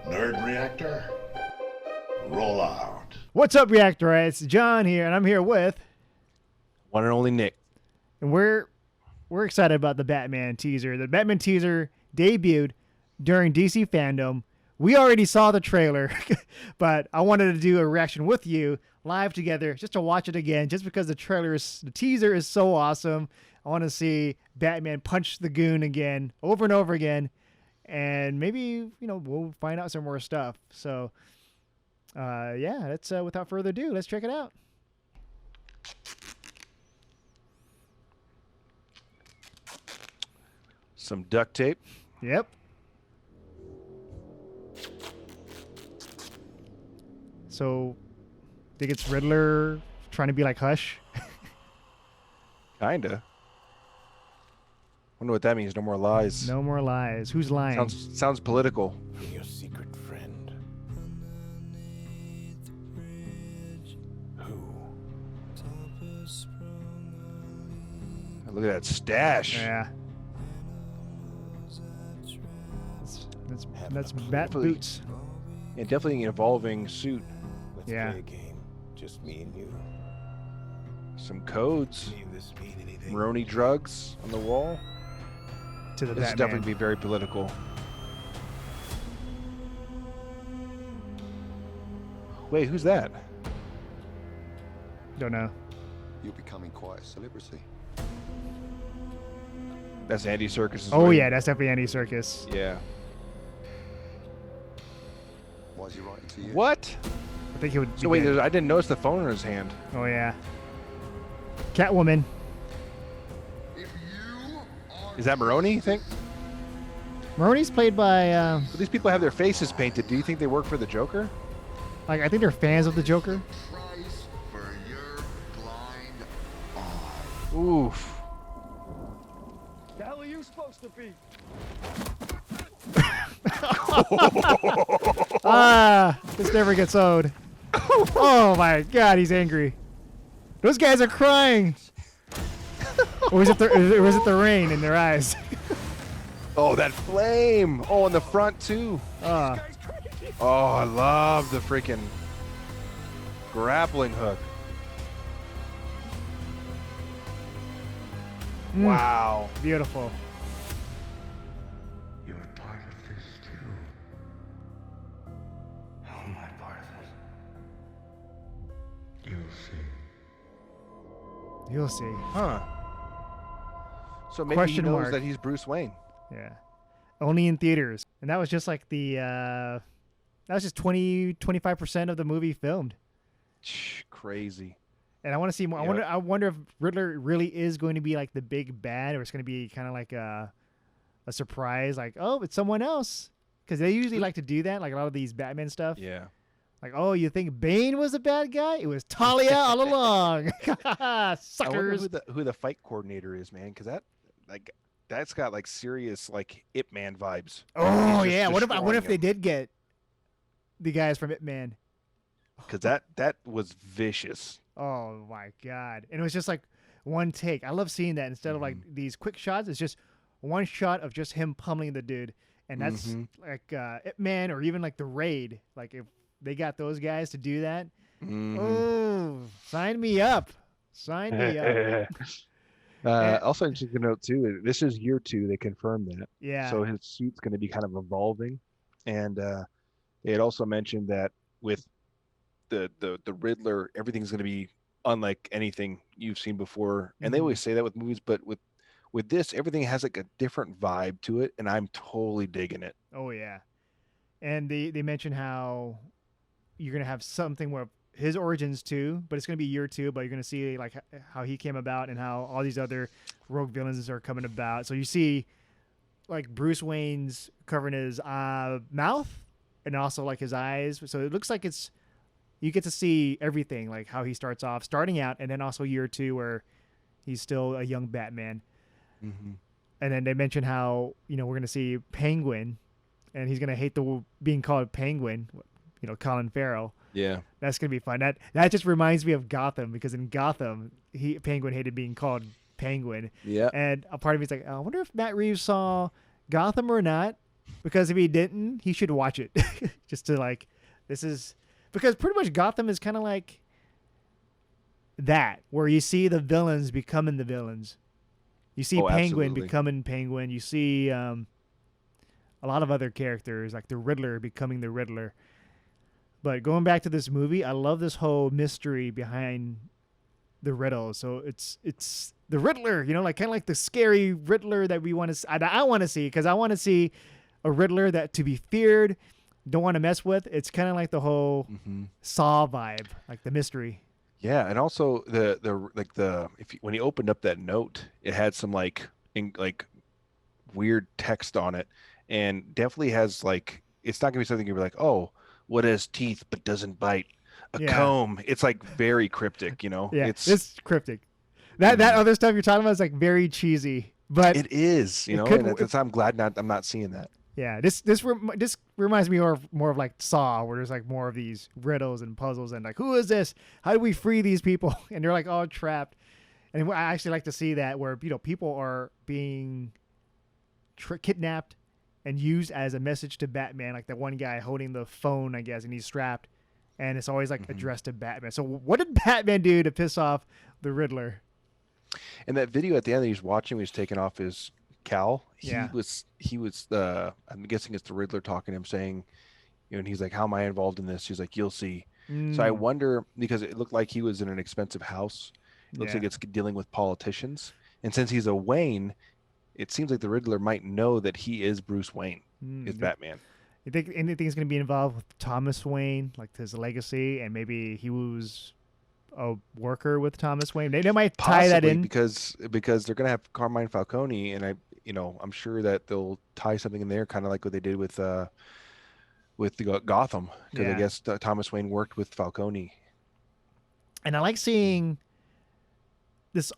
Nerd Reactor, roll out. What's up, Reactorites? John here, and I'm here with, one and only Nick. and we're excited about the Batman teaser. The Batman teaser debuted during DC FanDome. We already saw the trailer, but I wanted to do a reaction with you live together just to watch it again, just because the teaser is so awesome. I want to see Batman punch the goon again, over and over again, and maybe, we'll find out some more stuff. So, yeah, let's, without further ado, let's check it out. Some duct tape. Yep. So, think it's Riddler trying to be like Hush? Kinda. Wonder what that means. No more lies. No more lies. Who's lying? Sounds political. I'm your secret friend. Who? Look at that stash. Yeah. That's Bat Boots. Yeah, definitely an evolving suit. Let's Yeah. play a game. Just me and you. Some codes. Any of this mean anything? Maroni drugs on the wall. To the This is Batman. definitely be very political. Wait, who's that? Don't know. You're becoming quite a celebrity. That's Andy Serkis. Oh, yeah, that's definitely Andy Serkis. Yeah. Why is he writing to you? What? I think he would. So wait, I didn't notice the phone in his hand. Oh, yeah. Catwoman. Is that Maroni, you think? Maroni's played by, But these people have their faces painted. Do you think they work for the Joker? I think they're fans of the Joker. Price for your blind eye. Oof. The hell are you supposed to be? This never gets old. Oh my God, he's angry. Those guys are crying. Or was it the rain in their eyes? Oh, that flame! Oh, on the front too. Oh, I love the freaking grappling hook. Wow. Beautiful. You're part of this too. How am I part of it? You'll see. You'll see. Huh. So maybe Question he knows mark. that he's Bruce Wayne. Yeah. Only in theaters. And that was just like that was just 25% of the movie filmed. Crazy. And I want to see more. Yep. I wonder if Riddler really is going to be like the big bad, or it's going to be kind of like a surprise, like, oh, it's someone else. Because they usually like to do that, like a lot of these Batman stuff. Yeah. Like, oh, you think Bane was a bad guy? It was Talia all along. I Suckers. wonder who the fight coordinator is, man, because that's got like serious like Ip Man vibes. Oh, He's just yeah. I wonder if they destroying did get the guys from Ip Man. Because that was vicious. Oh my God. And it was just like one take. I love seeing that instead of like these quick shots. It's just one shot of just him pummeling the dude. And that's like Ip Man, or even like the Raid. Like if they got those guys to do that. Oh, sign me up. Sign me up. Also, just to note too, this is year 2. They confirmed that. Yeah. So his suit's going to be kind of evolving, and they had also mentioned that with the Riddler, everything's going to be unlike anything you've seen before. And they always say that with movies, but with this, everything has like a different vibe to it, and I'm totally digging it. Oh yeah. And they mentioned how you're gonna have something where his origins too, but it's gonna be year 2, but you're gonna see like how he came about and how all these other rogue villains are coming about. So you see like Bruce Wayne's covering his mouth and also like his eyes. So it looks like you get to see everything, like how he starting out, and then also year 2 where he's still a young Batman. And then they mentioned how, we're going to see Penguin, and he's going to hate being called Penguin, Colin Farrell. Yeah. That's going to be fun. That just reminds me of Gotham, because in Gotham, Penguin hated being called Penguin. Yeah. And a part of me is like, I wonder if Matt Reeves saw Gotham or not. because if he didn't, he should watch it just to like. This is because pretty much Gotham is kind of like that, where you see the villains becoming the villains. You see Penguin absolutely. becoming Penguin. You see a lot of other characters like the Riddler becoming the Riddler. But going back to this movie, I love this whole mystery behind the riddle. So it's the Riddler, like kind of like the scary Riddler that we want to. I want to see, because I want to see a Riddler that to be feared, don't want to mess with. It's kind of like the whole Saw vibe, like the mystery. Yeah, and also when he opened up that note, it had some like weird text on it, and definitely has like, it's not gonna be something you're like, oh, what has teeth but doesn't bite? A comb. It's like very cryptic, Yeah, It's cryptic. That other stuff you're talking about is like very cheesy, but it is, and I'm glad I'm not seeing that. yeah, this reminds me more of like Saw, where there's like more of these riddles and puzzles and like, who is this? How do we free these people? And they're like all trapped. And I actually like to see that, where people are being kidnapped and used as a message to Batman, like that one guy holding the phone, I guess, and he's strapped, and it's always like addressed to Batman. So what did Batman do to piss off the Riddler? And that video at the end that he's watching, when he's taking off his cowl, he was I'm guessing it's the Riddler talking to him, saying, and he's like, how am I involved in this? He's like, you'll see. So I wonder, because it looked like he was in an expensive house. It looks like it's dealing with politicians. And since he's a Wayne, it seems like the Riddler might know that he is Bruce Wayne, is Batman. You think anything's going to be involved with Thomas Wayne, like his legacy, and maybe he was a worker with Thomas Wayne? They might tie that in, because they're going to have Carmine Falcone, and I'm sure that they'll tie something in there, kind of like what they did with the Gotham, because I guess Thomas Wayne worked with Falcone. And I like seeing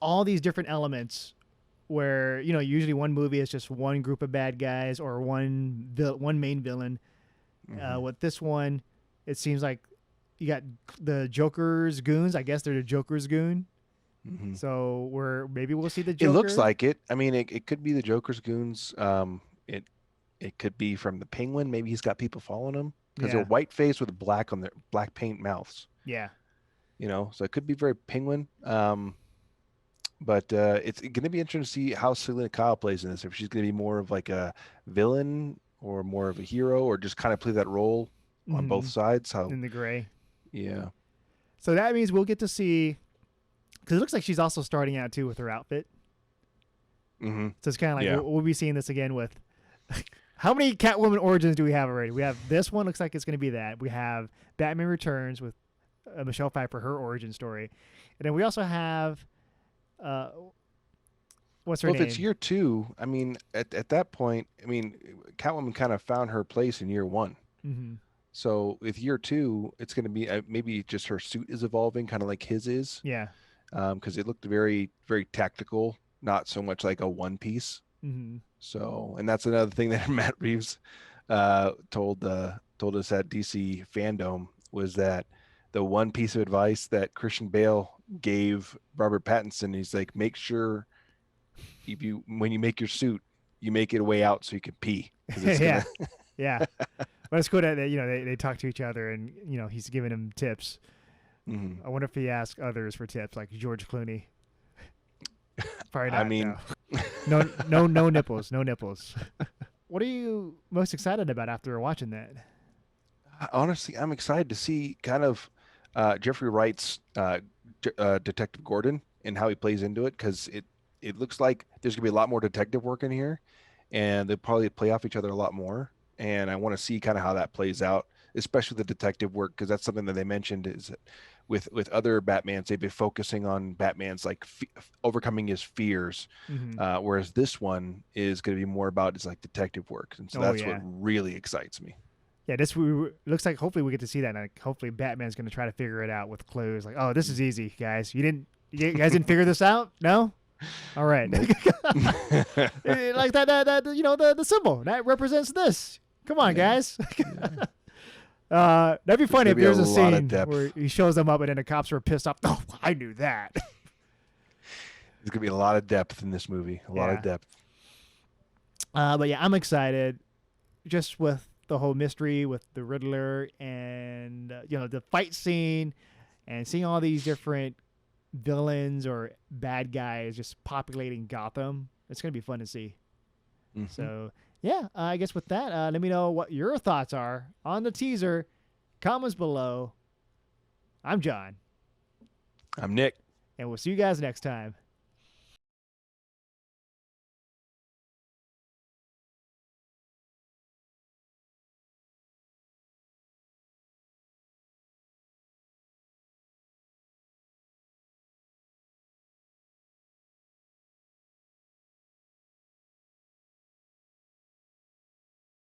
all these different elements, where usually one movie is just one group of bad guys or one main villain. With this one, it seems like you got the Joker's goons. I guess they're the Joker's goon. So maybe we'll see the Joker. It looks like it. I mean, it could be the Joker's goons. It could be from the Penguin. Maybe he's got people following him, because they're white face with black on their black paint mouths. Yeah. So it could be very Penguin. But it's going to be interesting to see how Selena Kyle plays in this. If she's going to be more of like a villain or more of a hero, or just kind of play that role on both sides. How in the gray. Yeah. So that means we'll get to see, because it looks like she's also starting out too with her outfit. So it's kind of like we'll be seeing this again with. How many Catwoman origins do we have already? We have this one. Looks like it's going to be that. We have Batman Returns with Michelle Pfeiffer, her origin story, and then we also have. What's her name? If it's year 2, I mean, at that point, I mean, Catwoman kind of found her place in year 1. So with year 2, it's going to be maybe just her suit is evolving, kind of like his is. Yeah. Because it looked very, very tactical, not so much like a one piece. So, and that's another thing that Matt Reeves told us at DC FanDome, was that the one piece of advice that Christian Bale gave Robert Pattinson, he's like, make sure when you make your suit, you make it a way out so you can pee. Yeah. But it's cool that they talk to each other, and he's giving him tips. I wonder if he asks others for tips, like George Clooney. Probably not. I mean, no nipples, no nipples. What are you most excited about after watching that? Honestly, I'm excited to see kind of Jeffrey Wright's Detective Gordon and how he plays into it, because it looks like there's gonna be a lot more detective work in here, and they'll probably play off each other a lot more. And I want to see kind of how that plays out, especially the detective work, because that's something that they mentioned is that with other Batmans, they've been focusing on Batman's like overcoming his fears, whereas this one is going to be more about his like detective work, and so that's what really excites me. Yeah, looks like hopefully we get to see that. Like, hopefully Batman's going to try to figure it out with clues. Like, oh, this is easy, guys. You guys didn't figure this out? No? All right. Like that the symbol that represents this. Come on, guys. That'd be funny if there's a scene where he shows them up and then the cops are pissed off. Oh, I knew that. There's gonna be a lot of depth in this movie. A lot of depth. But yeah, I'm excited. just with the whole mystery with the Riddler and the fight scene and seeing all these different villains or bad guys just populating Gotham, it's gonna be fun to see. Mhm. So yeah, I guess with that, let me know what your thoughts are on the teaser. Comments below. I'm John, I'm Nick. and we'll see you guys next time.